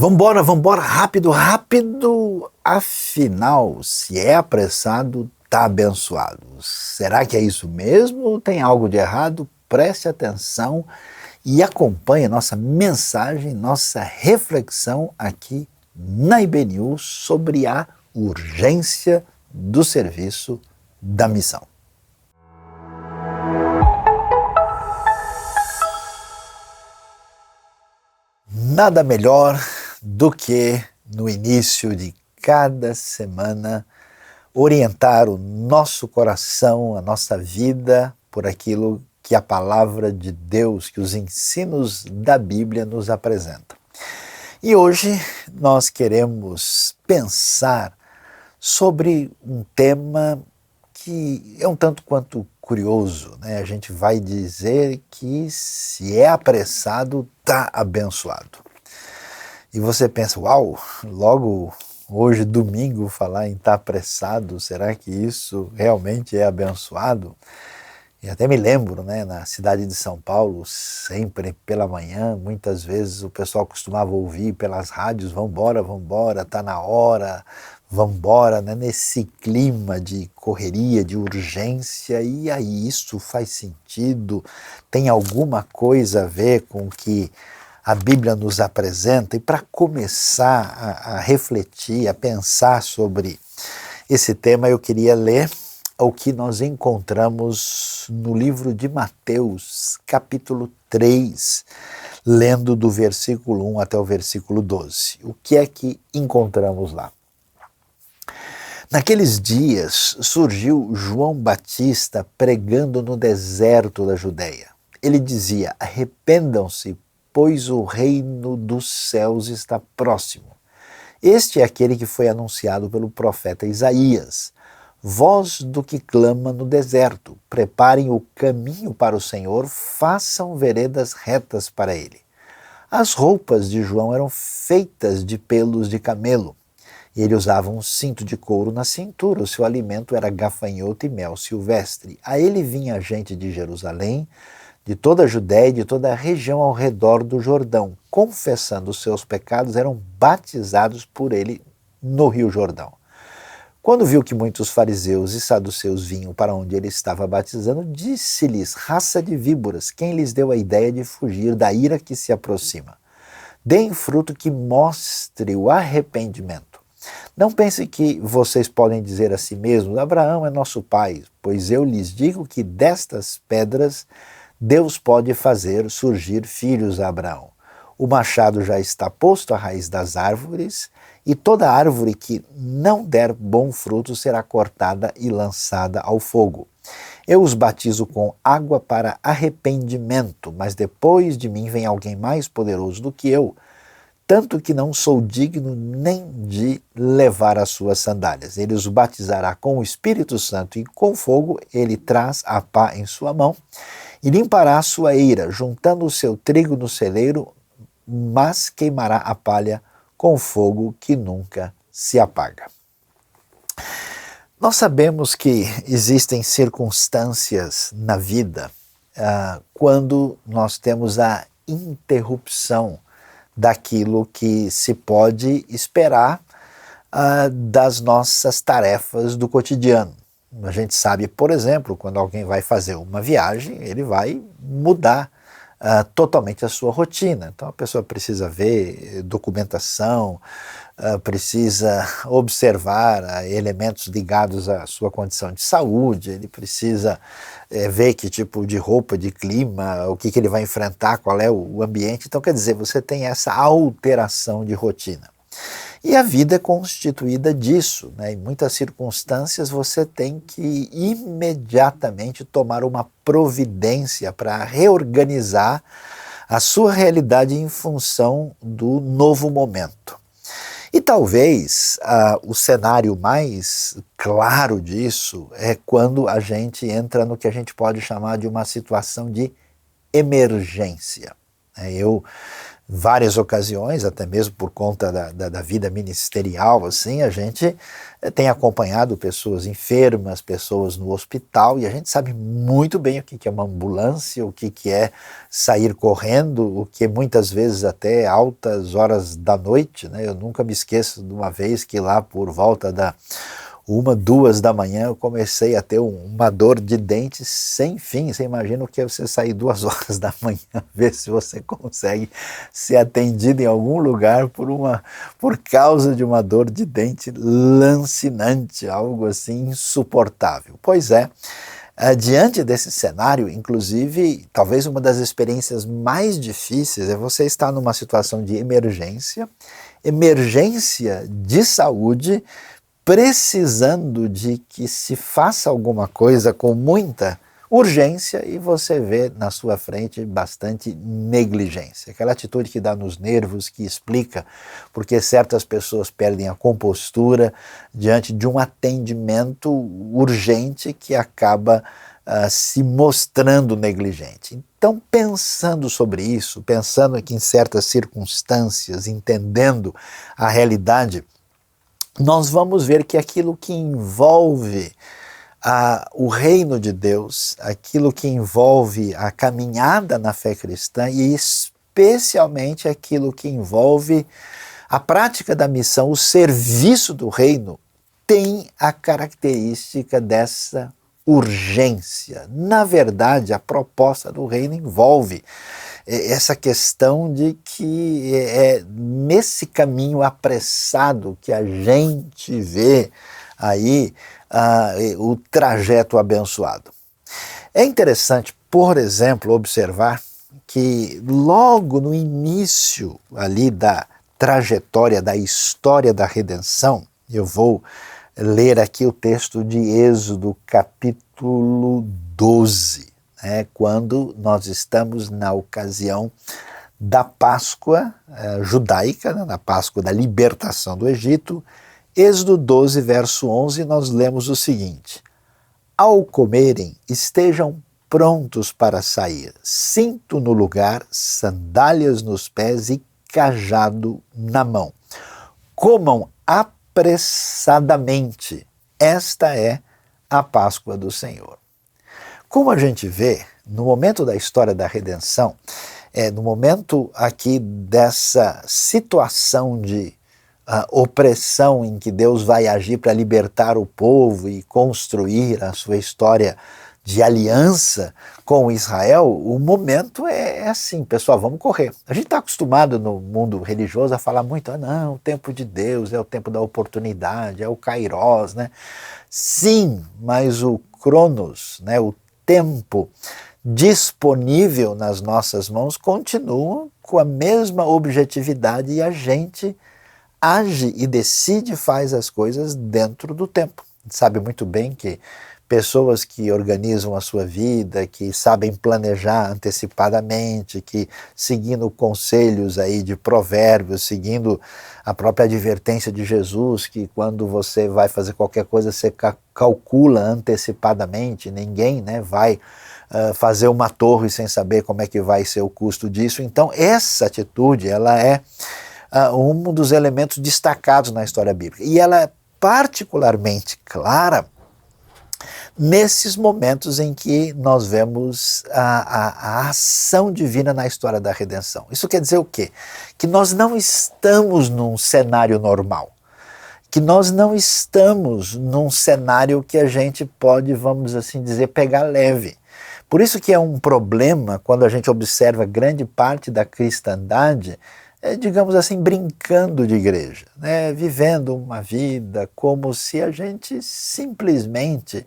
Vambora, rápido, rápido! Afinal, se é apressado, tá abençoado. Será que é isso mesmo ou tem algo de errado? Preste atenção e acompanhe nossa mensagem, nossa reflexão aqui na IB News sobre a urgência do serviço da missão. Nada melhor do que no início de cada semana orientar o nosso coração, a nossa vida por aquilo que a palavra de Deus, que os ensinos da Bíblia nos apresentam. E hoje nós queremos pensar sobre um tema que é um tanto quanto curioso, né? A gente vai dizer que se é apressado, está abençoado. E você pensa, uau, logo hoje, domingo, falar em estar apressado, será que isso realmente é abençoado? E até me lembro, né, na cidade de São Paulo, sempre pela manhã, muitas vezes o pessoal costumava ouvir pelas rádios, vambora, tá na hora, vambora, né, nesse clima de correria, de urgência, e aí isso faz sentido? Tem alguma coisa a ver com o que a Bíblia nos apresenta? E para começar a refletir, a pensar sobre esse tema, eu queria ler o que nós encontramos no livro de Mateus, capítulo 3, lendo do versículo 1 até o versículo 12. O que é que encontramos lá? Naqueles dias surgiu João Batista pregando no deserto da Judéia. Ele dizia: arrependam-se, pois o reino dos céus está próximo. Este é aquele que foi anunciado pelo profeta Isaías. Voz do que clama no deserto, preparem o caminho para o Senhor, façam veredas retas para ele. As roupas de João eram feitas de pelos de camelo. Ele usava um cinto de couro na cintura, o seu alimento era gafanhoto e mel silvestre. A ele vinha gente de Jerusalém, de toda a Judéia e de toda a região ao redor do Jordão, confessando os seus pecados, eram batizados por ele no Rio Jordão. Quando viu que muitos fariseus e saduceus vinham para onde ele estava batizando, disse-lhes: raça de víboras, quem lhes deu a ideia de fugir da ira que se aproxima? Deem fruto que mostre o arrependimento. Não pense que vocês podem dizer a si mesmos: Abraão é nosso pai, pois eu lhes digo que destas pedras Deus pode fazer surgir filhos a Abraão. O machado já está posto à raiz das árvores, e toda árvore que não der bom fruto será cortada e lançada ao fogo. Eu os batizo com água para arrependimento, mas depois de mim vem alguém mais poderoso do que eu, tanto que não sou digno nem de levar as suas sandálias. Ele os batizará com o Espírito Santo e com fogo. Ele traz a pá em sua mão e limpará a sua eira, juntando o seu trigo no celeiro, mas queimará a palha com fogo que nunca se apaga. Nós sabemos que existem circunstâncias na vida quando nós temos a interrupção daquilo que se pode esperar das nossas tarefas do cotidiano. A gente sabe, por exemplo, quando alguém vai fazer uma viagem, ele vai mudar totalmente a sua rotina. Então a pessoa precisa ver documentação, precisa observar elementos ligados à sua condição de saúde, ele precisa ver que tipo de roupa, de clima, o que ele vai enfrentar, qual é o ambiente. Então quer dizer, você tem essa alteração de rotina. E a vida é constituída disso, né? Em muitas circunstâncias você tem que imediatamente tomar uma providência para reorganizar a sua realidade em função do novo momento. E talvez o cenário mais claro disso é quando a gente entra no que a gente pode chamar de uma situação de emergência. Eu várias ocasiões, até mesmo por conta da vida ministerial, assim, a gente tem acompanhado pessoas enfermas, pessoas no hospital, e a gente sabe muito bem o que é uma ambulância, o que é sair correndo, o que muitas vezes até altas horas da noite, né? Eu nunca me esqueço de uma vez que lá por volta da 1, 2 da manhã eu comecei a ter uma dor de dente sem fim. Você imagina o que é você sair 2 horas da manhã, ver se você consegue ser atendido em algum lugar por causa de uma dor de dente lancinante, algo assim insuportável. Pois é, diante desse cenário, inclusive, talvez uma das experiências mais difíceis é você estar numa situação de emergência de saúde, precisando de que se faça alguma coisa com muita urgência e você vê na sua frente bastante negligência. Aquela atitude que dá nos nervos, que explica porque certas pessoas perdem a compostura diante de um atendimento urgente que acaba se mostrando negligente. Então, pensando sobre isso, pensando aqui em certas circunstâncias, entendendo a realidade, nós vamos ver que aquilo que envolve o reino de Deus, aquilo que envolve a caminhada na fé cristã e especialmente aquilo que envolve a prática da missão, o serviço do reino, tem a característica dessa urgência. Na verdade, a proposta do reino envolve essa questão de que é nesse caminho apressado que a gente vê aí o trajeto abençoado. É interessante, por exemplo, observar que logo no início ali da trajetória, da história da redenção, eu vou ler aqui o texto de Êxodo capítulo 12, quando nós estamos na ocasião da Páscoa judaica, na Páscoa da libertação do Egito. Êxodo 12, verso 11, nós lemos o seguinte: ao comerem, estejam prontos para sair, cinto no lugar, sandálias nos pés e cajado na mão. Comam apressadamente. Esta é a Páscoa do Senhor. Como a gente vê, no momento da história da redenção, no momento aqui dessa situação de opressão em que Deus vai agir para libertar o povo e construir a sua história de aliança com Israel, o momento é assim, pessoal, vamos correr. A gente está acostumado no mundo religioso a falar muito, não, o tempo de Deus é o tempo da oportunidade, é o Kairos, né? Sim, mas o Cronos, né, o tempo disponível nas nossas mãos continua com a mesma objetividade e a gente age e decide, faz as coisas dentro do tempo. A gente sabe muito bem que pessoas que organizam a sua vida, que sabem planejar antecipadamente, que seguindo conselhos aí de provérbios, seguindo a própria advertência de Jesus, que quando você vai fazer qualquer coisa, você calcula antecipadamente, ninguém vai fazer uma torre sem saber como é que vai ser o custo disso. Então essa atitude, ela é um dos elementos destacados na história bíblica. E ela é particularmente clara nesses momentos em que nós vemos a ação divina na história da redenção. Isso quer dizer o quê? Que nós não estamos num cenário normal, que nós não estamos num cenário que a gente pode, vamos assim dizer, pegar leve. Por isso que é um problema quando a gente observa grande parte da cristandade, digamos assim, brincando de igreja, vivendo uma vida como se a gente simplesmente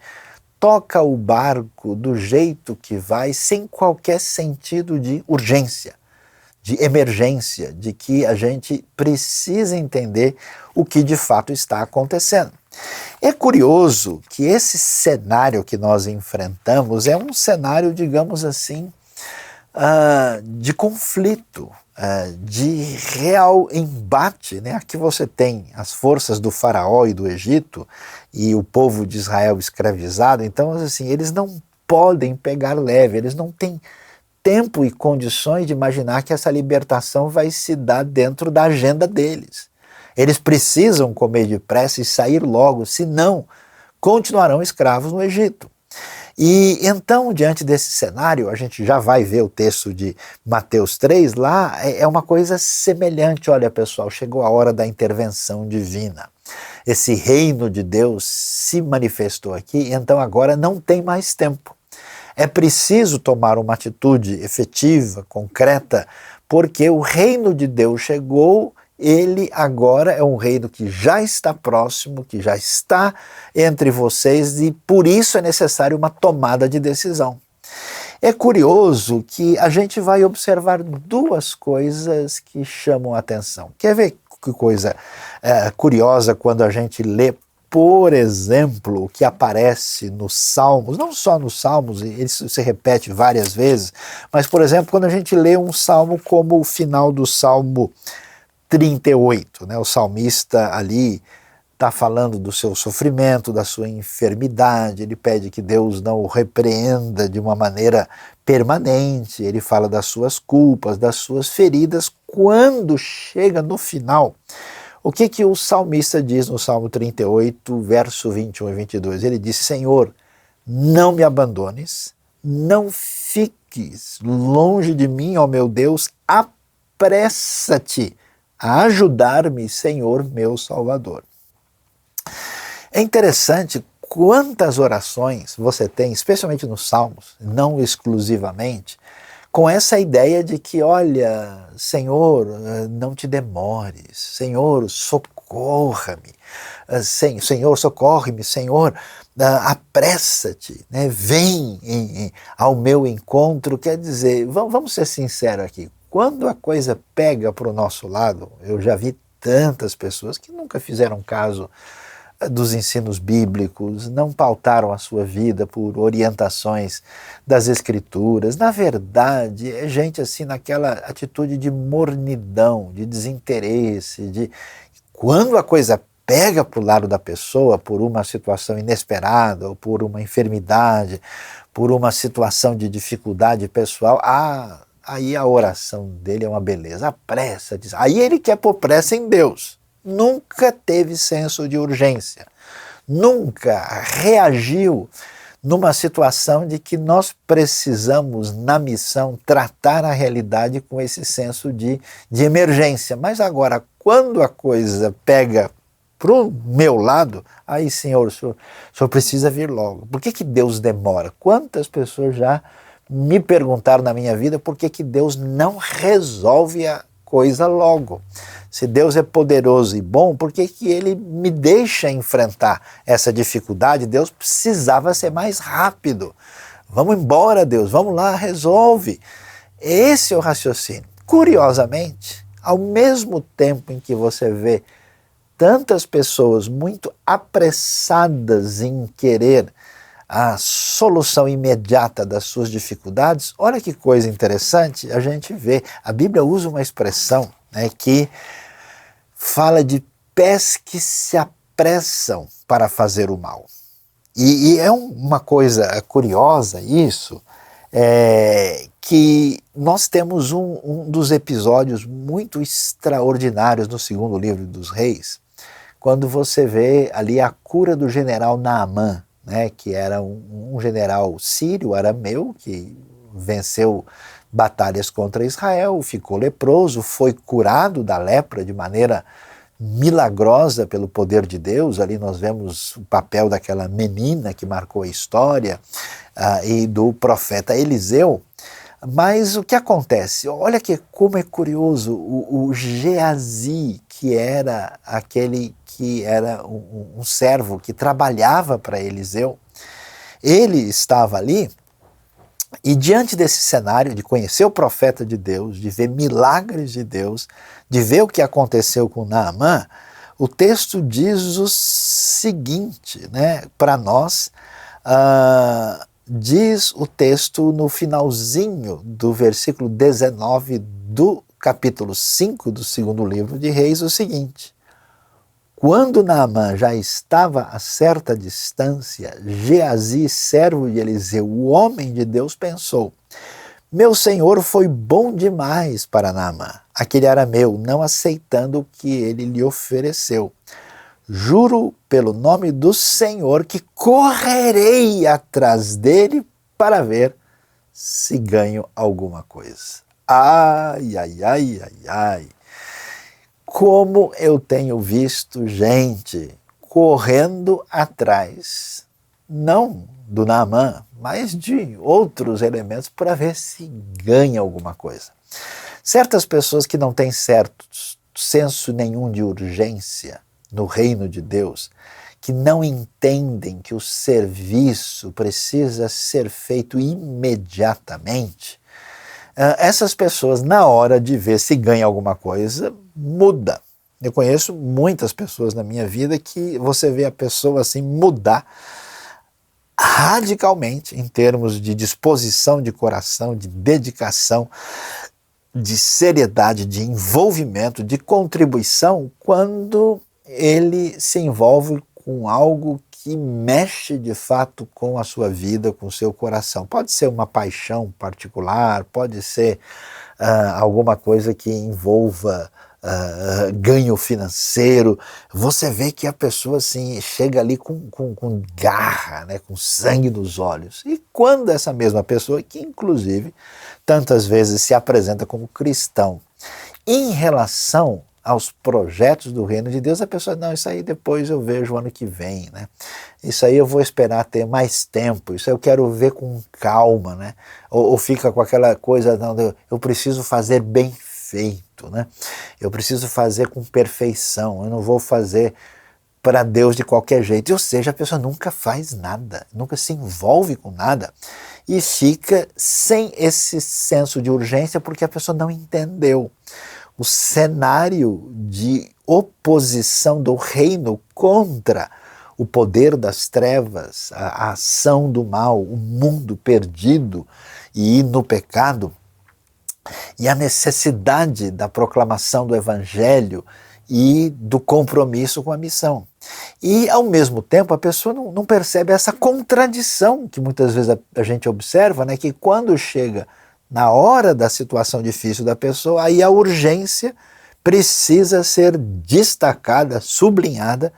toca o barco do jeito que vai, sem qualquer sentido de urgência, de emergência, de que a gente precisa entender o que de fato está acontecendo. É curioso que esse cenário que nós enfrentamos é um cenário, digamos assim, de conflito, de real embate. Aqui você tem as forças do faraó e do Egito e o povo de Israel escravizado. Então, assim, eles não podem pegar leve, eles não têm tempo e condições de imaginar que essa libertação vai se dar dentro da agenda deles. Eles precisam comer depressa e sair logo, senão continuarão escravos no Egito. E então, diante desse cenário, a gente já vai ver o texto de Mateus 3, lá é uma coisa semelhante. Olha, pessoal, chegou a hora da intervenção divina. Esse reino de Deus se manifestou aqui, então agora não tem mais tempo. É preciso tomar uma atitude efetiva, concreta, porque o reino de Deus chegou. Ele agora é um reino que já está próximo, que já está entre vocês e por isso é necessário uma tomada de decisão. É curioso que a gente vai observar duas coisas que chamam a atenção. Quer ver que coisa curiosa quando a gente lê, por exemplo, o que aparece nos Salmos, não só nos Salmos, ele se repete várias vezes, mas, por exemplo, quando a gente lê um salmo como o final do Salmo 38, né? O salmista ali está falando do seu sofrimento, da sua enfermidade, ele pede que Deus não o repreenda de uma maneira permanente, ele fala das suas culpas, das suas feridas. Quando chega no final, o que o salmista diz no Salmo 38, verso 21 e 22? Ele diz: Senhor, não me abandones, não fiques longe de mim, ó meu Deus, apressa-te a ajudar-me, Senhor, meu Salvador. É interessante quantas orações você tem, especialmente nos Salmos, não exclusivamente, com essa ideia de que, olha, Senhor, não te demores, Senhor, socorra-me, Senhor, socorre-me, Senhor, apressa-te, né? Vem ao meu encontro. Quer dizer, vamos ser sinceros aqui, quando a coisa pega para o nosso lado, eu já vi tantas pessoas que nunca fizeram caso dos ensinos bíblicos, não pautaram a sua vida por orientações das Escrituras. Na verdade, é gente assim naquela atitude de mornidão, de desinteresse, quando a coisa pega para o lado da pessoa por uma situação inesperada, ou por uma enfermidade, por uma situação de dificuldade pessoal, aí a oração dele é uma beleza, a pressa, aí ele quer pôr pressa em Deus. Nunca teve senso de urgência, nunca reagiu numa situação de que nós precisamos, na missão, tratar a realidade com esse senso de emergência. Mas agora, quando a coisa pega para o meu lado, aí, Senhor, o senhor precisa vir logo. Por que Deus demora? Quantas pessoas já me perguntaram na minha vida por que Deus não resolve a coisa logo? Se Deus é poderoso e bom, por que Ele me deixa enfrentar essa dificuldade? Deus precisava ser mais rápido. Vamos embora, Deus, vamos lá, resolve. Esse é o raciocínio. Curiosamente, ao mesmo tempo em que você vê tantas pessoas muito apressadas em querer a solução imediata das suas dificuldades, olha que coisa interessante, a gente vê, a Bíblia usa uma expressão, né, que fala de pés que se apressam para fazer o mal. E é uma coisa curiosa isso, que nós temos um dos episódios muito extraordinários no segundo livro dos Reis, quando você vê ali a cura do general Naamã, né, que era um general sírio, arameu, que venceu batalhas contra Israel, ficou leproso, foi curado da lepra de maneira milagrosa pelo poder de Deus. Ali nós vemos o papel daquela menina que marcou a história e do profeta Eliseu. Mas o que acontece? Olha como é curioso, o Geazi, que era aquele que era um servo que trabalhava para Eliseu, ele estava ali e diante desse cenário de conhecer o profeta de Deus, de ver milagres de Deus, de ver o que aconteceu com Naamã, o texto diz o seguinte, né, para nós, diz o texto no finalzinho do versículo 19 do capítulo 5 do segundo livro de Reis, o seguinte: quando Naamã já estava a certa distância, Geazi, servo de Eliseu, o homem de Deus, pensou: Meu senhor foi bom demais para Naamã, aquele arameu, não aceitando o que ele lhe ofereceu. Juro pelo nome do Senhor que correrei atrás dele para ver se ganho alguma coisa. Ai, ai, ai, ai, ai. Como eu tenho visto gente correndo atrás, não do Naamã, mas de outros elementos para ver se ganha alguma coisa. Certas pessoas que não têm certo senso nenhum de urgência no reino de Deus, que não entendem que o serviço precisa ser feito imediatamente, essas pessoas, na hora de ver se ganha alguma coisa, muda. Eu conheço muitas pessoas na minha vida que você vê a pessoa assim mudar radicalmente em termos de disposição de coração, de dedicação, de seriedade, de envolvimento, de contribuição, quando ele se envolve com algo que mexe de fato com a sua vida, com o seu coração. Pode ser uma paixão particular, pode ser alguma coisa que envolva ganho financeiro. Você vê que a pessoa assim, chega ali com garra, né, com sangue nos olhos. E quando essa mesma pessoa, que inclusive tantas vezes se apresenta como cristão, em relação aos projetos do reino de Deus, a pessoa, não, isso aí depois eu vejo o ano que vem, né? Isso aí eu vou esperar ter mais tempo, isso aí eu quero ver com calma, né? Ou fica com aquela coisa, não, eu preciso fazer bem feito, né? Eu preciso fazer com perfeição, eu não vou fazer para Deus de qualquer jeito. Ou seja, a pessoa nunca faz nada, nunca se envolve com nada e fica sem esse senso de urgência porque a pessoa não entendeu o cenário de oposição do reino contra o poder das trevas, a ação do mal, o mundo perdido e no pecado, e a necessidade da proclamação do evangelho e do compromisso com a missão. E, ao mesmo tempo, a pessoa não percebe essa contradição que muitas vezes a gente observa, né, que quando chega na hora da situação difícil da pessoa, aí a urgência precisa ser destacada, sublinhada,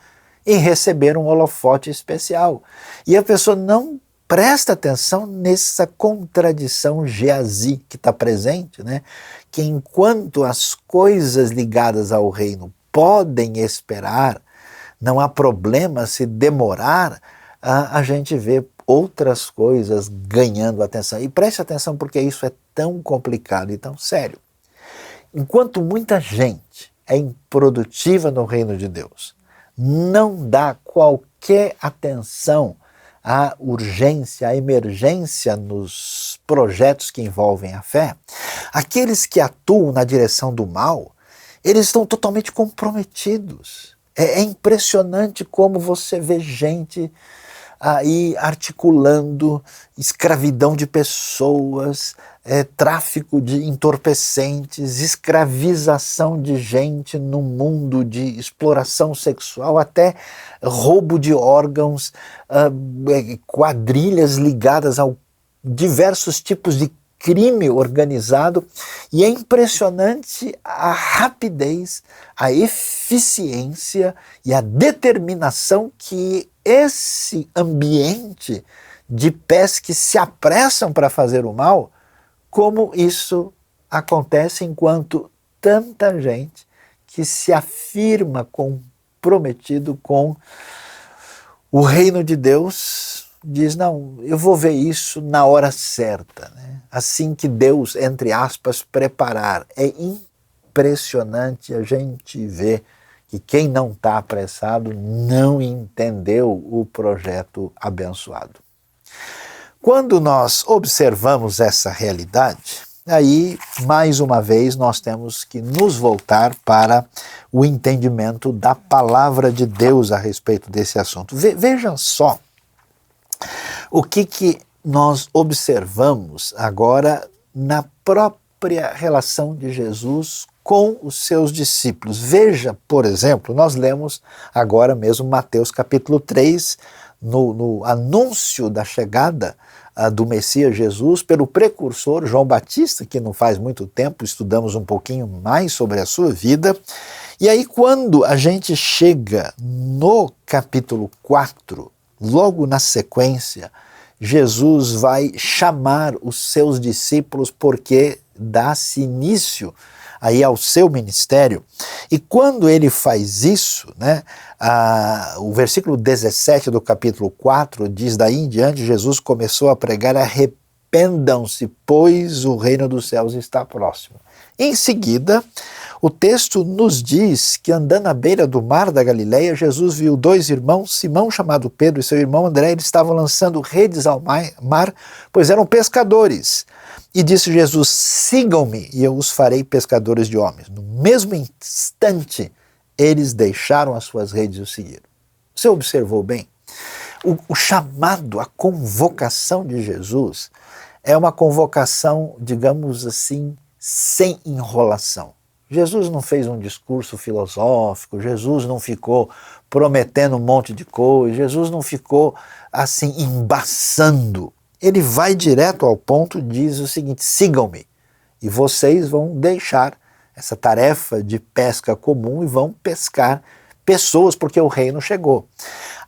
em receber um holofote especial. E a pessoa não presta atenção nessa contradição Geazi que está presente, né? Que enquanto as coisas ligadas ao reino podem esperar, não há problema se demorar, a gente vê outras coisas ganhando atenção. E preste atenção porque isso é tão complicado e tão sério. Enquanto muita gente é improdutiva no reino de Deus, não dá qualquer atenção à urgência, à emergência nos projetos que envolvem a fé, aqueles que atuam na direção do mal, eles estão totalmente comprometidos. É impressionante como você vê gente aí articulando escravidão de pessoas, tráfico de entorpecentes, escravização de gente no mundo de exploração sexual, até roubo de órgãos, quadrilhas ligadas a diversos tipos de crime organizado, e é impressionante a rapidez, a eficiência e a determinação que esse ambiente de pés que se apressam para fazer o mal, como isso acontece enquanto tanta gente que se afirma comprometido com o reino de Deus diz, não, eu vou ver isso na hora certa, né? Assim que Deus, entre aspas, preparar. É impressionante a gente ver que quem não está apressado não entendeu o projeto abençoado. Quando nós observamos essa realidade, aí, mais uma vez, nós temos que nos voltar para o entendimento da palavra de Deus a respeito desse assunto. Vejam só o que nós observamos agora na própria relação de Jesus com os seus discípulos. Veja, por exemplo, nós lemos agora mesmo Mateus capítulo 3, no anúncio da chegada do Messias Jesus pelo precursor João Batista, que não faz muito tempo estudamos um pouquinho mais sobre a sua vida. E aí quando a gente chega no capítulo 4, logo na sequência, Jesus vai chamar os seus discípulos porque dá-se início aí ao seu ministério. E quando ele faz isso, né, o versículo 17 do capítulo 4 diz: daí em diante Jesus começou a pregar: arrependam-se, pois o reino dos céus está próximo. Em seguida, o texto nos diz que andando à beira do mar da Galileia, Jesus viu dois irmãos, Simão chamado Pedro e seu irmão André, eles estavam lançando redes ao mar, pois eram pescadores. E disse Jesus: sigam-me e eu os farei pescadores de homens. No mesmo instante, eles deixaram as suas redes e o seguiram. Você observou bem? O chamado, a convocação de Jesus é uma convocação, digamos assim, sem enrolação. Jesus não fez um discurso filosófico, Jesus não ficou prometendo um monte de coisa, Jesus não ficou assim embaçando. Ele vai direto ao ponto, diz o seguinte: sigam-me e vocês vão deixar essa tarefa de pesca comum e vão pescar pessoas, porque o reino chegou.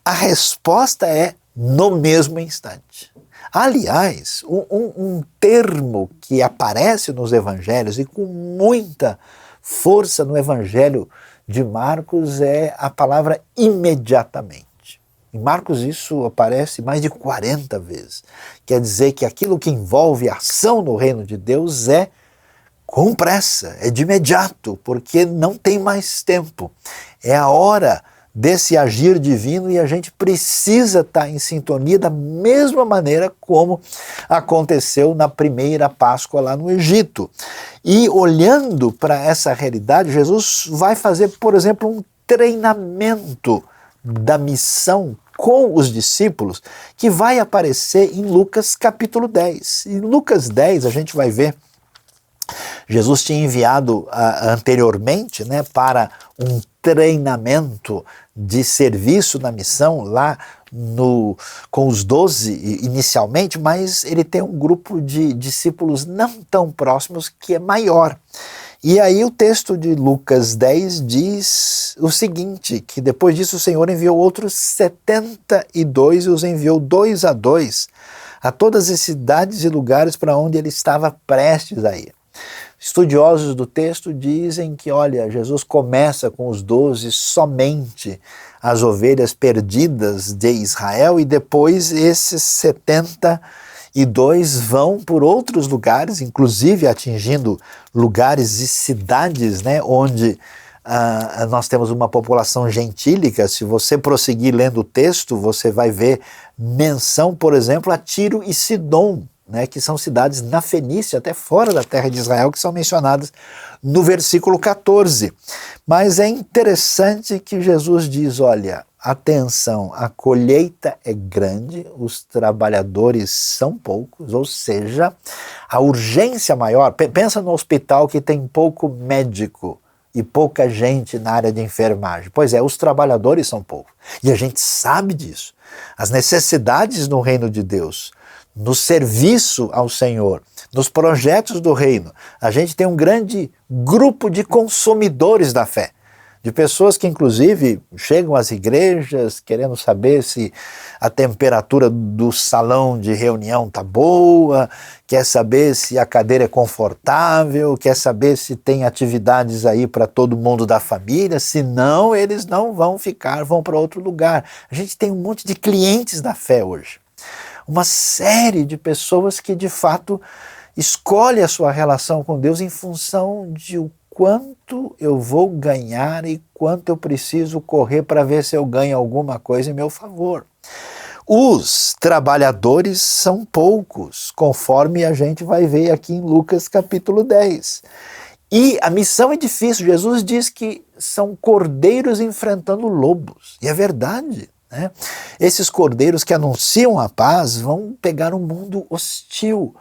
A resposta é no mesmo instante. Aliás, um termo que aparece nos evangelhos e com muita força no evangelho de Marcos é a palavra imediatamente. Em Marcos isso aparece mais de 40 vezes. Quer dizer que aquilo que envolve a ação no reino de Deus é com pressa, é de imediato, porque não tem mais tempo. É a hora desse agir divino e a gente precisa estar em sintonia da mesma maneira como aconteceu na primeira Páscoa lá no Egito. E olhando para essa realidade, Jesus vai fazer, por exemplo, um treinamento da missão com os discípulos que vai aparecer em Lucas capítulo 10. Em Lucas 10 a gente vai ver Jesus tinha enviado anteriormente, né, para um treinamento de serviço na missão lá com os 12 inicialmente, mas ele tem um grupo de discípulos não tão próximos que é maior. E aí o texto de Lucas 10 diz o seguinte, que depois disso o Senhor enviou outros 72 e os enviou 2 a 2 a todas as cidades e lugares para onde ele estava prestes a ir. Estudiosos do texto dizem que, olha, Jesus começa com os 12 somente as ovelhas perdidas de Israel e depois esses 72 vão por outros lugares, inclusive atingindo lugares e cidades, né, onde nós temos uma população gentílica. Se você prosseguir lendo o texto, você vai ver menção, por exemplo, a Tiro e Sidom, né, que são cidades na Fenícia, até fora da terra de Israel, que são mencionadas no versículo 14. Mas é interessante que Jesus diz, olha, atenção, a colheita é grande, os trabalhadores são poucos, ou seja, a urgência maior, pensa no hospital que tem pouco médico e pouca gente na área de enfermagem. Pois é, os trabalhadores são poucos. E a gente sabe disso. As necessidades no reino de Deus, no serviço ao Senhor, nos projetos do reino, a gente tem um grande grupo de consumidores da fé, de pessoas que inclusive chegam às igrejas querendo saber se a temperatura do salão de reunião está boa, quer saber se a cadeira é confortável, quer saber se tem atividades aí para todo mundo da família, senão eles não vão ficar, vão para outro lugar. A gente tem um monte de clientes da fé hoje. Uma série de pessoas que de fato escolhe a sua relação com Deus em função de o quanto eu vou ganhar e quanto eu preciso correr para ver se eu ganho alguma coisa em meu favor. Os trabalhadores são poucos, conforme a gente vai ver aqui em Lucas capítulo 10. E a missão é difícil. Jesus diz que são cordeiros enfrentando lobos. E é verdade. Né? Esses cordeiros que anunciam a paz vão pegar um mundo hostil,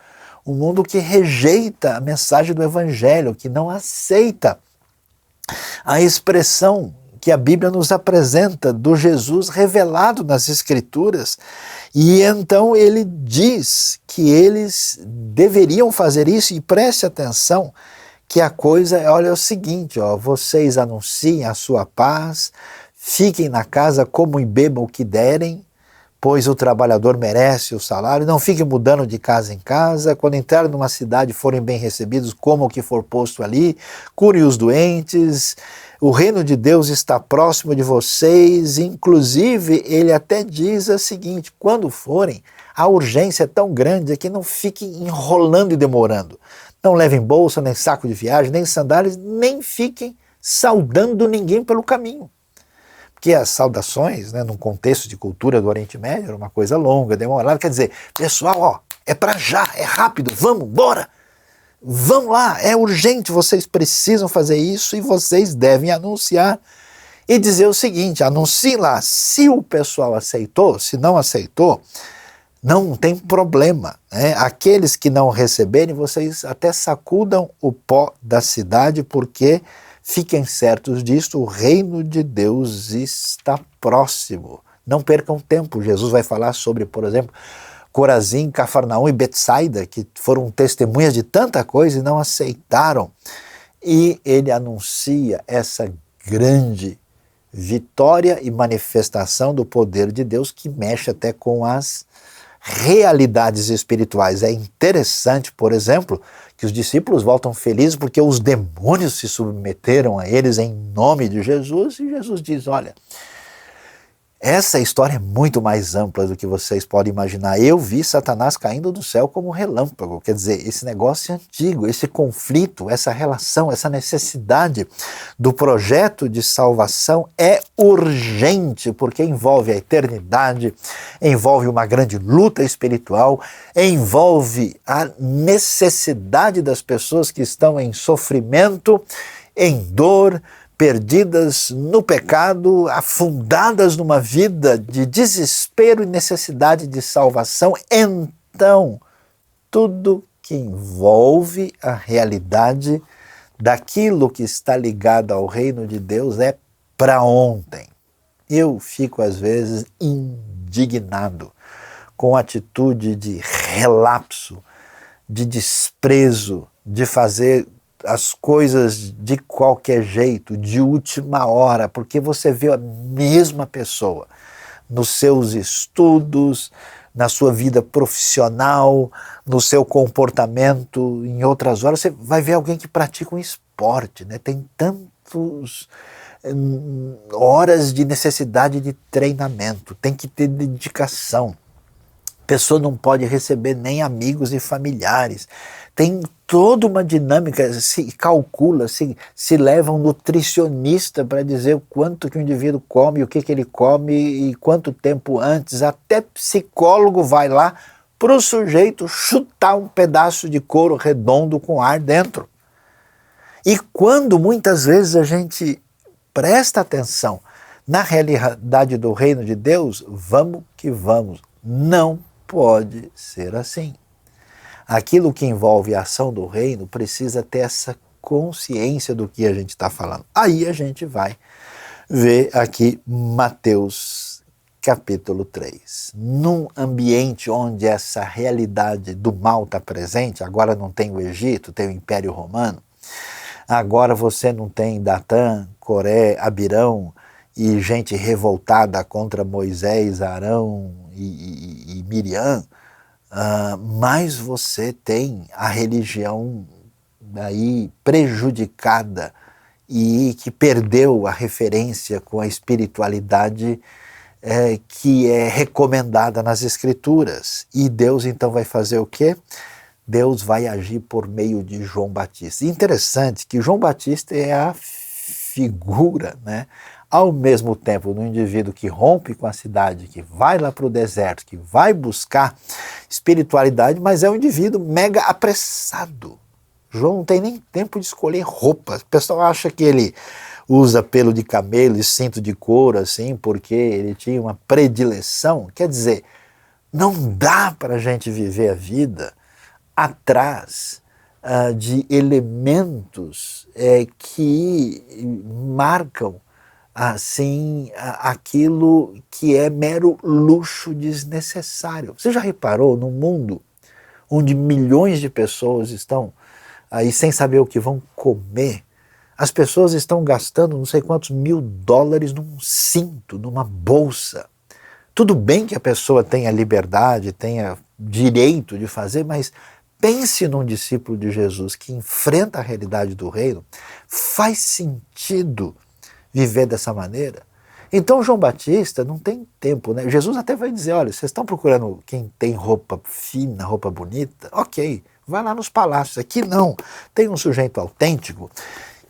um mundo que rejeita a mensagem do evangelho, que não aceita a expressão que a Bíblia nos apresenta do Jesus revelado nas Escrituras. E então ele diz que eles deveriam fazer isso, e preste atenção que a coisa olha, é o seguinte, vocês anunciem a sua paz, fiquem na casa, comam e bebam o que derem, pois o trabalhador merece o salário, não fiquem mudando de casa em casa, quando entrarem numa cidade forem bem recebidos, comam o que for posto ali, curem os doentes, o reino de Deus está próximo de vocês. Inclusive ele até diz o seguinte, quando forem, a urgência é tão grande que não fiquem enrolando e demorando, não levem bolsa, nem saco de viagem, nem sandálias, nem fiquem saudando ninguém pelo caminho. Porque as saudações, num contexto de cultura do Oriente Médio, era uma coisa longa, demorada. Quer dizer, pessoal, é para já, é rápido, vamos, bora! Vão lá, é urgente, vocês precisam fazer isso e vocês devem anunciar. E dizer o seguinte, anuncie lá, se o pessoal aceitou, se não aceitou, não tem problema, né? Aqueles que não receberem, vocês até sacudam o pó da cidade, porque fiquem certos disto, o reino de Deus está próximo. Não percam tempo. Jesus vai falar sobre, por exemplo, Corazim, Cafarnaum e Betsaida, que foram testemunhas de tanta coisa e não aceitaram. E ele anuncia essa grande vitória e manifestação do poder de Deus, que mexe até com as realidades espirituais. É interessante, por exemplo, que os discípulos voltam felizes porque os demônios se submeteram a eles em nome de Jesus, e Jesus diz, olha, essa história é muito mais ampla do que vocês podem imaginar. Eu vi Satanás caindo do céu como um relâmpago. Quer dizer, esse negócio é antigo, esse conflito, essa relação, essa necessidade do projeto de salvação é urgente, porque envolve a eternidade, envolve uma grande luta espiritual, envolve a necessidade das pessoas que estão em sofrimento, em dor, perdidas no pecado, afundadas numa vida de desespero e necessidade de salvação. Então, tudo que envolve a realidade daquilo que está ligado ao reino de Deus é para ontem. Eu fico às vezes indignado com a atitude de relapso, de desprezo, de fazer as coisas de qualquer jeito, de última hora, porque você vê a mesma pessoa nos seus estudos, na sua vida profissional, no seu comportamento, em outras horas, você vai ver alguém que pratica um esporte, né? Tem tantos horas de necessidade de treinamento, tem que ter dedicação. A pessoa não pode receber nem amigos e familiares. Tem toda uma dinâmica, se calcula, se leva um nutricionista para dizer o quanto que o indivíduo come, o que ele come e quanto tempo antes. Até psicólogo vai lá para o sujeito chutar um pedaço de couro redondo com ar dentro. E quando muitas vezes a gente presta atenção na realidade do reino de Deus, vamos que vamos, não pode ser assim. Aquilo que envolve a ação do reino precisa ter essa consciência do que a gente está falando. Aí a gente vai ver aqui Mateus capítulo 3. Num ambiente onde essa realidade do mal está presente, agora não tem o Egito, tem o Império Romano, agora você não tem Datã, Coré, Abirão e gente revoltada contra Moisés, Arão e Miriam, mas você tem a religião aí prejudicada e que perdeu a referência com a espiritualidade que é recomendada nas Escrituras. E Deus então vai fazer o quê? Deus vai agir por meio de João Batista. Interessante que João Batista é a figura, né, ao mesmo tempo do indivíduo que rompe com a cidade, que vai lá para o deserto, que vai buscar espiritualidade, mas é um indivíduo mega apressado. João não tem nem tempo de escolher roupas. O pessoal acha que ele usa pelo de camelo e cinto de couro, assim, porque ele tinha uma predileção. Quer dizer, não dá para a gente viver a vida atrás de elementos que marcam assim aquilo que é mero luxo desnecessário. Você já reparou no mundo onde milhões de pessoas estão aí sem saber o que vão comer? As pessoas estão gastando não sei quantos $1.000 num cinto, numa bolsa. Tudo bem que a pessoa tenha liberdade, tenha direito de fazer, mas pense num discípulo de Jesus que enfrenta a realidade do reino. Faz sentido viver dessa maneira? Então João Batista não tem tempo, né? Jesus até vai dizer, olha, vocês estão procurando quem tem roupa fina, roupa bonita? Ok, vai lá nos palácios. Aqui não, tem um sujeito autêntico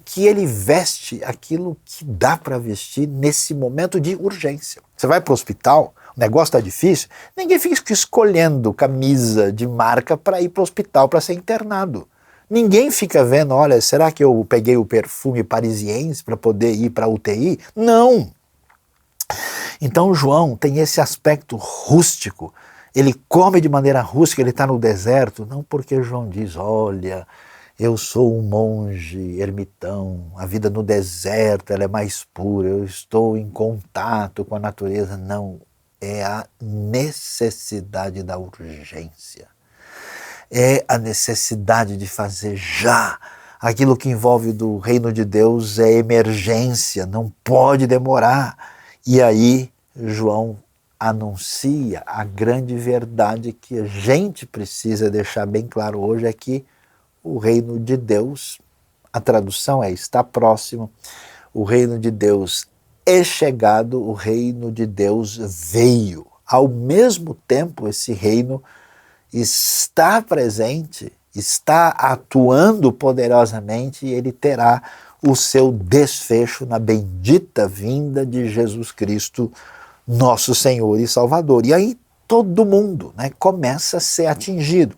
que ele veste aquilo que dá para vestir nesse momento de urgência. Você vai para o hospital, o negócio está difícil, ninguém fica escolhendo camisa de marca para ir para o hospital para ser internado. Ninguém fica vendo, olha, será que eu peguei o perfume parisiense para poder ir para a UTI? Não! Então João tem esse aspecto rústico, ele come de maneira rústica, ele está no deserto, não porque João diz, olha, eu sou um monge ermitão, a vida no deserto ela é mais pura, eu estou em contato com a natureza. Não, é a necessidade da urgência. É a necessidade de fazer já. Aquilo que envolve do reino de Deus é emergência, não pode demorar. E aí João anuncia a grande verdade que a gente precisa deixar bem claro hoje, é que o reino de Deus, a tradução é está próximo, o reino de Deus é chegado, o reino de Deus veio. Ao mesmo tempo, esse reino está presente, está atuando poderosamente e ele terá o seu desfecho na bendita vinda de Jesus Cristo, nosso Senhor e Salvador. E aí todo mundo, né, começa a ser atingido.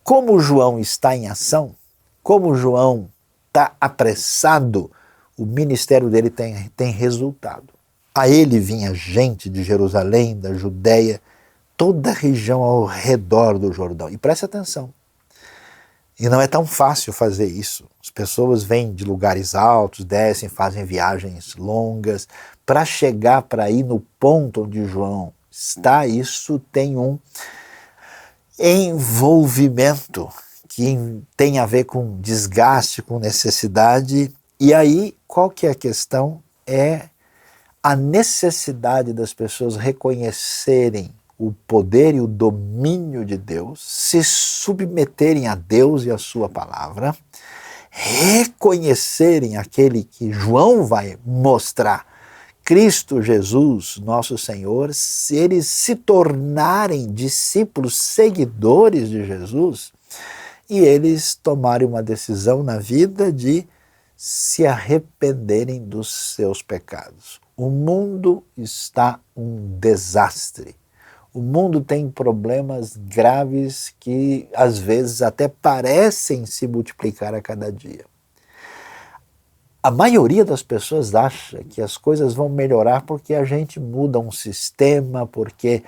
Como João está em ação, como João está apressado, o ministério dele tem resultado. A ele vinha gente de Jerusalém, da Judéia, toda a região ao redor do Jordão. E preste atenção, e não é tão fácil fazer isso. As pessoas vêm de lugares altos, descem, fazem viagens longas, para chegar para ir no ponto onde João está, isso tem um envolvimento que tem a ver com desgaste, com necessidade. E aí, qual que é a questão? É a necessidade das pessoas reconhecerem o poder e o domínio de Deus, se submeterem a Deus e a sua palavra, reconhecerem aquele que João vai mostrar, Cristo Jesus, nosso Senhor, se eles se tornarem discípulos, seguidores de Jesus, e eles tomarem uma decisão na vida de se arrependerem dos seus pecados. O mundo está um desastre. O mundo tem problemas graves que às vezes até parecem se multiplicar a cada dia. A maioria das pessoas acha que as coisas vão melhorar porque a gente muda um sistema, porque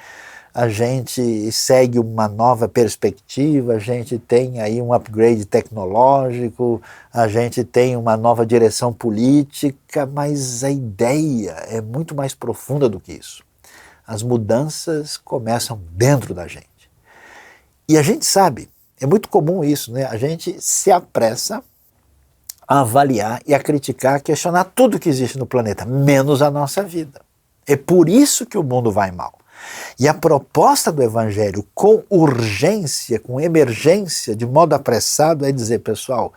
a gente segue uma nova perspectiva, a gente tem aí um upgrade tecnológico, a gente tem uma nova direção política, mas a ideia é muito mais profunda do que isso. As mudanças começam dentro da gente. E a gente sabe, é muito comum isso, né? A gente se apressa a avaliar e a criticar, a questionar tudo que existe no planeta, menos a nossa vida. É por isso que o mundo vai mal. E a proposta do Evangelho, com urgência, com emergência, de modo apressado, é dizer, pessoal,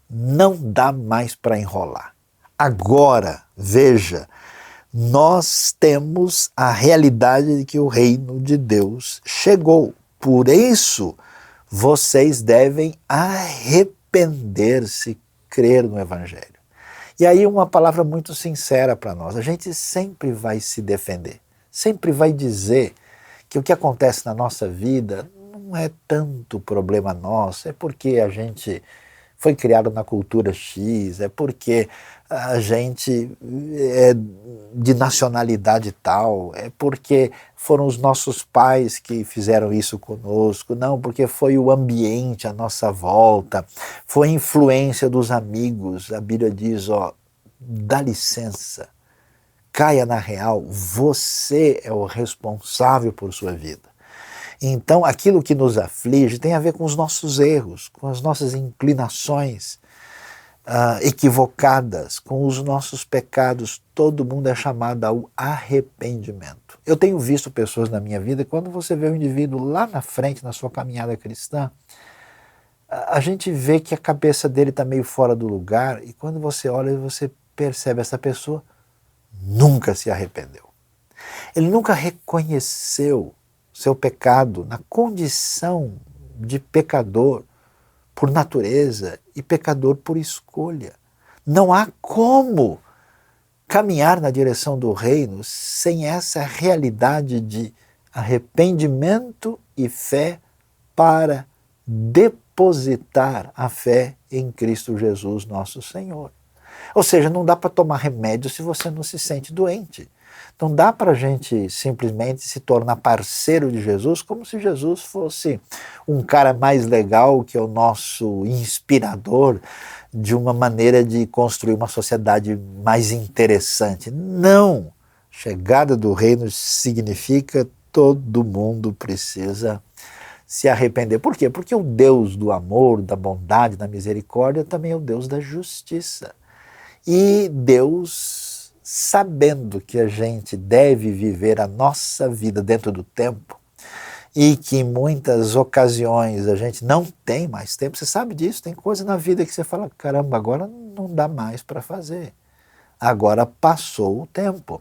não dá mais para enrolar. Agora, veja, nós temos a realidade de que o reino de Deus chegou. Por isso, vocês devem arrepender-se, crer no Evangelho. E aí uma palavra muito sincera para nós, a gente sempre vai se defender, sempre vai dizer que o que acontece na nossa vida não é tanto problema nosso, é porque a gente foi criado na cultura X, é porque a gente é de nacionalidade tal, é porque foram os nossos pais que fizeram isso conosco, não, porque foi o ambiente à nossa volta, foi a influência dos amigos. A Bíblia diz, ó, dá licença, caia na real, você é o responsável por sua vida. Então, aquilo que nos aflige tem a ver com os nossos erros, com as nossas inclinações equivocadas, com os nossos pecados. Todo mundo é chamado ao arrependimento. Eu tenho visto pessoas na minha vida, quando você vê o indivíduo lá na frente, na sua caminhada cristã, a gente vê que a cabeça dele está meio fora do lugar, e quando você olha, você percebe essa pessoa nunca se arrependeu. Ele nunca reconheceu seu pecado na condição de pecador por natureza e pecador por escolha. Não há como caminhar na direção do reino sem essa realidade de arrependimento e fé para depositar a fé em Cristo Jesus, nosso Senhor. Ou seja, não dá para tomar remédio se você não se sente doente. Não dá para a gente simplesmente se tornar parceiro de Jesus como se Jesus fosse um cara mais legal que é o nosso inspirador de uma maneira de construir uma sociedade mais interessante. Não! Chegada do reino significa todo mundo precisa se arrepender. Por quê? Porque o Deus do amor, da bondade, da misericórdia também é o Deus da justiça. E Deus, sabendo que a gente deve viver a nossa vida dentro do tempo e que em muitas ocasiões a gente não tem mais tempo, você sabe disso, tem coisa na vida que você fala, caramba, agora não dá mais para fazer, agora passou o tempo,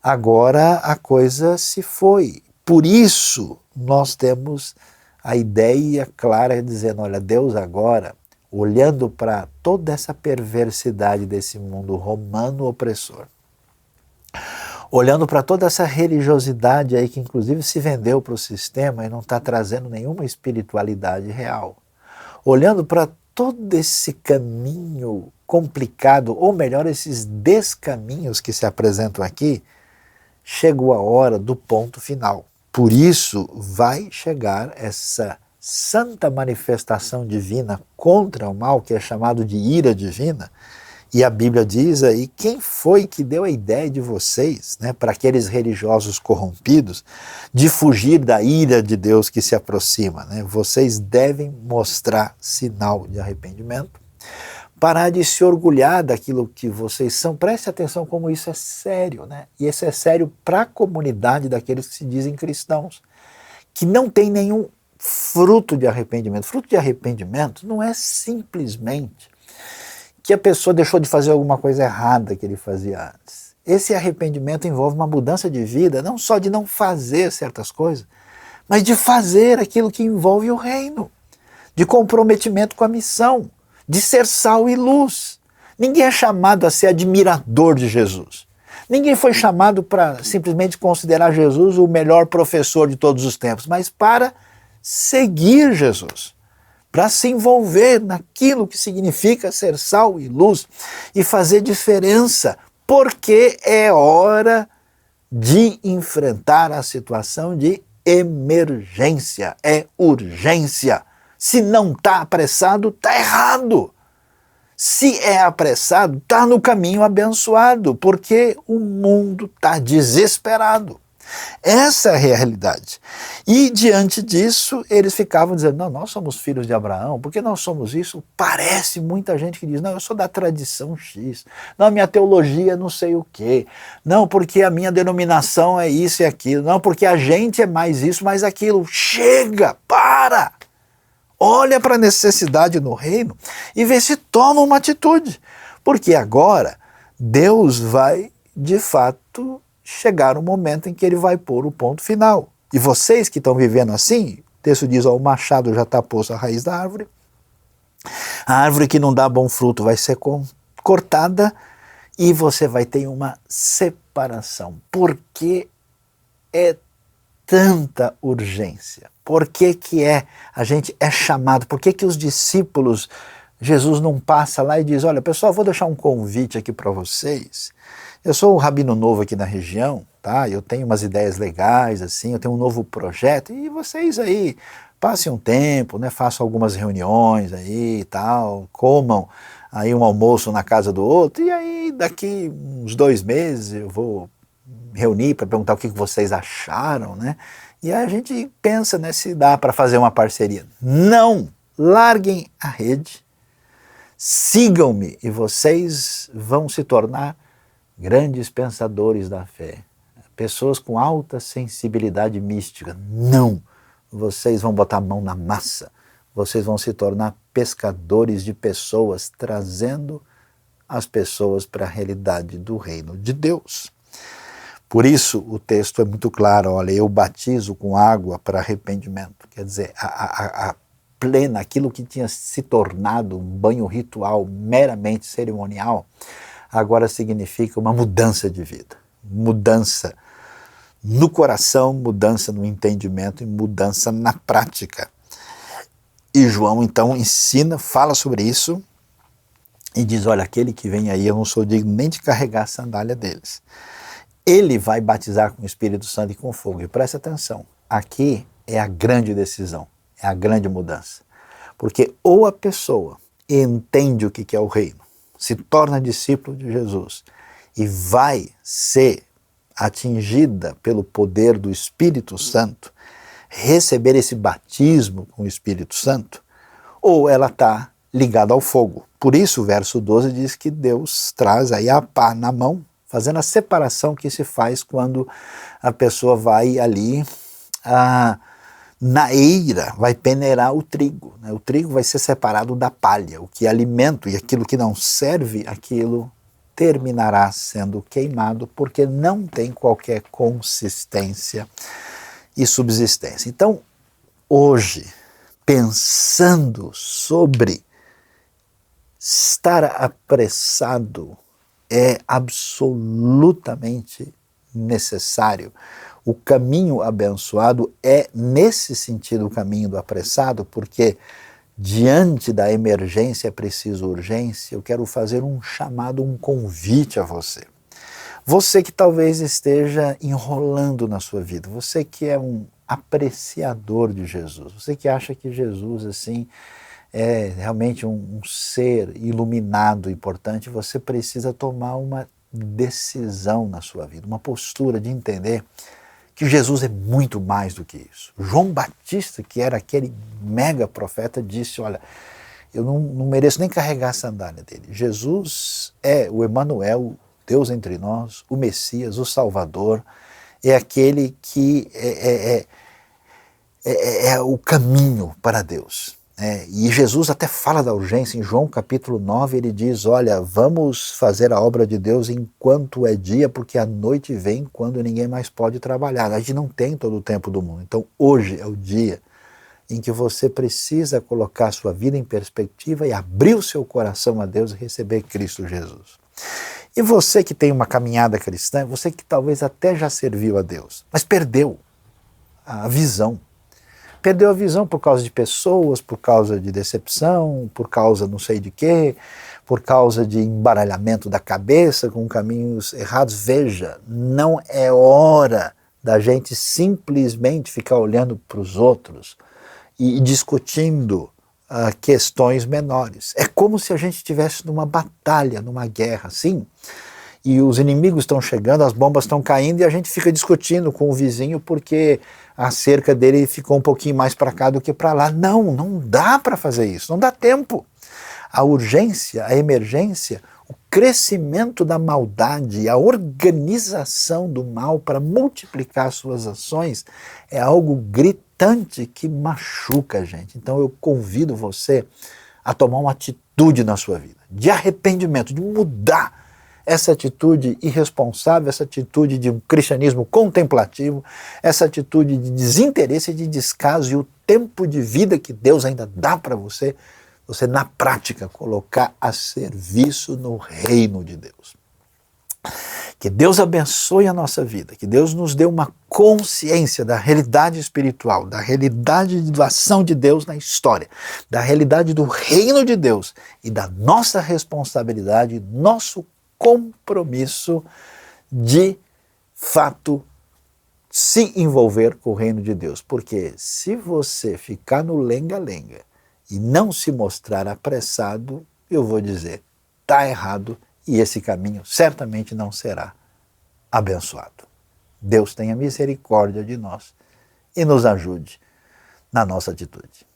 agora a coisa se foi. Por isso nós temos a ideia clara dizendo, olha, Deus agora, olhando para toda essa perversidade desse mundo romano opressor, olhando para toda essa religiosidade aí que inclusive se vendeu para o sistema e não está trazendo nenhuma espiritualidade real, olhando para todo esse caminho complicado, ou melhor, esses descaminhos que se apresentam aqui, chegou a hora do ponto final. Por isso vai chegar essa santa manifestação divina contra o mal, que é chamado de ira divina, e a Bíblia diz aí, quem foi que deu a ideia de vocês, né, para aqueles religiosos corrompidos, de fugir da ira de Deus que se aproxima, né? Vocês devem mostrar sinal de arrependimento, parar de se orgulhar daquilo que vocês são. Preste atenção como isso é sério, né? E isso é sério para a comunidade daqueles que se dizem cristãos, que não tem nenhum fruto de arrependimento. Fruto de arrependimento não é simplesmente que a pessoa deixou de fazer alguma coisa errada que ele fazia antes. Esse arrependimento envolve uma mudança de vida, não só de não fazer certas coisas, mas de fazer aquilo que envolve o reino, de comprometimento com a missão, de ser sal e luz. Ninguém é chamado a ser admirador de Jesus. Ninguém foi chamado para simplesmente considerar Jesus o melhor professor de todos os tempos, mas para seguir Jesus, para se envolver naquilo que significa ser sal e luz e fazer diferença, porque é hora de enfrentar a situação de emergência, é urgência. Se não está apressado, está errado. Se é apressado, está no caminho abençoado, porque o mundo está desesperado. Essa é a realidade. E diante disso, eles ficavam dizendo, não, nós somos filhos de Abraão, porque nós somos isso? Parece muita gente que diz, não, eu sou da tradição X, não, minha teologia é não sei o quê, não, porque a minha denominação é isso e aquilo, não, porque a gente é mais isso, mais aquilo. Chega, para! Olha para a necessidade no reino e vê se toma uma atitude, porque agora Deus vai, de fato, chegar um momento em que ele vai pôr o ponto final. E vocês que estão vivendo assim, o texto diz, ó, o machado já está posto à raiz da árvore, a árvore que não dá bom fruto vai ser cortada e você vai ter uma separação. Por que é tanta urgência? Por que a gente é chamado? Por que os discípulos, Jesus não passa lá e diz, olha pessoal, vou deixar um convite aqui para vocês, eu sou o rabino novo aqui na região, tá? Eu tenho umas ideias legais, assim, eu tenho um novo projeto, e vocês aí passem um tempo, né? Façam algumas reuniões aí e tal, comam aí um almoço na casa do outro, e aí daqui uns 2 meses eu vou reunir para perguntar o que vocês acharam, né? E aí a gente pensa, né, se dá para fazer uma parceria. Não! Larguem a rede, sigam-me e vocês vão se tornar grandes pensadores da fé, pessoas com alta sensibilidade mística. Não! Vocês vão botar a mão na massa, vocês vão se tornar pescadores de pessoas, trazendo as pessoas para a realidade do reino de Deus. Por isso o texto é muito claro, olha, eu batizo com água para arrependimento. Quer dizer, a plena, aquilo que tinha se tornado um banho ritual meramente cerimonial, agora significa uma mudança de vida. Mudança no coração, mudança no entendimento e mudança na prática. E João então ensina, fala sobre isso e diz, olha, aquele que vem aí, eu não sou digno nem de carregar a sandália deles. Ele vai batizar com o Espírito Santo e com fogo. E presta atenção, aqui é a grande decisão, é a grande mudança. Porque ou a pessoa entende o que é o reino, se torna discípulo de Jesus e vai ser atingida pelo poder do Espírito Santo, receber esse batismo com o Espírito Santo, ou ela está ligada ao fogo. Por isso o verso 12 diz que Deus traz aí a pá na mão, fazendo a separação que se faz quando a pessoa vai ali na eira, vai peneirar o trigo. Né? O trigo vai ser separado da palha, o que é alimento, e aquilo que não serve, aquilo terminará sendo queimado, porque não tem qualquer consistência e subsistência. Então, hoje, pensando sobre estar apressado, é absolutamente necessário. O caminho abençoado é, nesse sentido, o caminho do apressado, porque diante da emergência é preciso urgência. Eu quero fazer um chamado, um convite a você. Você que talvez esteja enrolando na sua vida, você que é um apreciador de Jesus, você que acha que Jesus, assim, é realmente um ser iluminado, importante, você precisa tomar uma decisão na sua vida, uma postura de entender que Jesus é muito mais do que isso. João Batista, que era aquele mega profeta, disse, olha, eu não mereço nem carregar a sandália dele. Jesus é o Emanuel, Deus entre nós, o Messias, o Salvador, é aquele que é o caminho para Deus. E Jesus até fala da urgência, em João capítulo 9 ele diz, olha, vamos fazer a obra de Deus enquanto é dia, porque a noite vem quando ninguém mais pode trabalhar. A gente não tem todo o tempo do mundo, então hoje é o dia em que você precisa colocar a sua vida em perspectiva e abrir o seu coração a Deus e receber Cristo Jesus. E você que tem uma caminhada cristã, você que talvez até já serviu a Deus, mas perdeu a visão. Perdeu a visão por causa de pessoas, por causa de decepção, por causa não sei de quê, por causa de embaralhamento da cabeça com caminhos errados. Veja, não é hora da gente simplesmente ficar olhando para os outros e discutindo questões menores. É como se a gente estivesse numa batalha, numa guerra, assim, e os inimigos estão chegando, as bombas estão caindo e a gente fica discutindo com o vizinho porque a cerca dele ficou um pouquinho mais para cá do que para lá. Não dá para fazer isso, não dá tempo. A urgência, a emergência, o crescimento da maldade, a organização do mal para multiplicar suas ações é algo gritante que machuca a gente. Então eu convido você a tomar uma atitude na sua vida, de arrependimento, de mudar essa atitude irresponsável, essa atitude de um cristianismo contemplativo, essa atitude de desinteresse e de descaso, e o tempo de vida que Deus ainda dá para você, você na prática colocar a serviço no reino de Deus. Que Deus abençoe a nossa vida, que Deus nos dê uma consciência da realidade espiritual, da realidade da ação de Deus na história, da realidade do reino de Deus e da nossa responsabilidade, nosso compromisso de fato se envolver com o reino de Deus. Porque se você ficar no lenga-lenga e não se mostrar apressado, eu vou dizer, está errado e esse caminho certamente não será abençoado. Deus tenha misericórdia de nós e nos ajude na nossa atitude.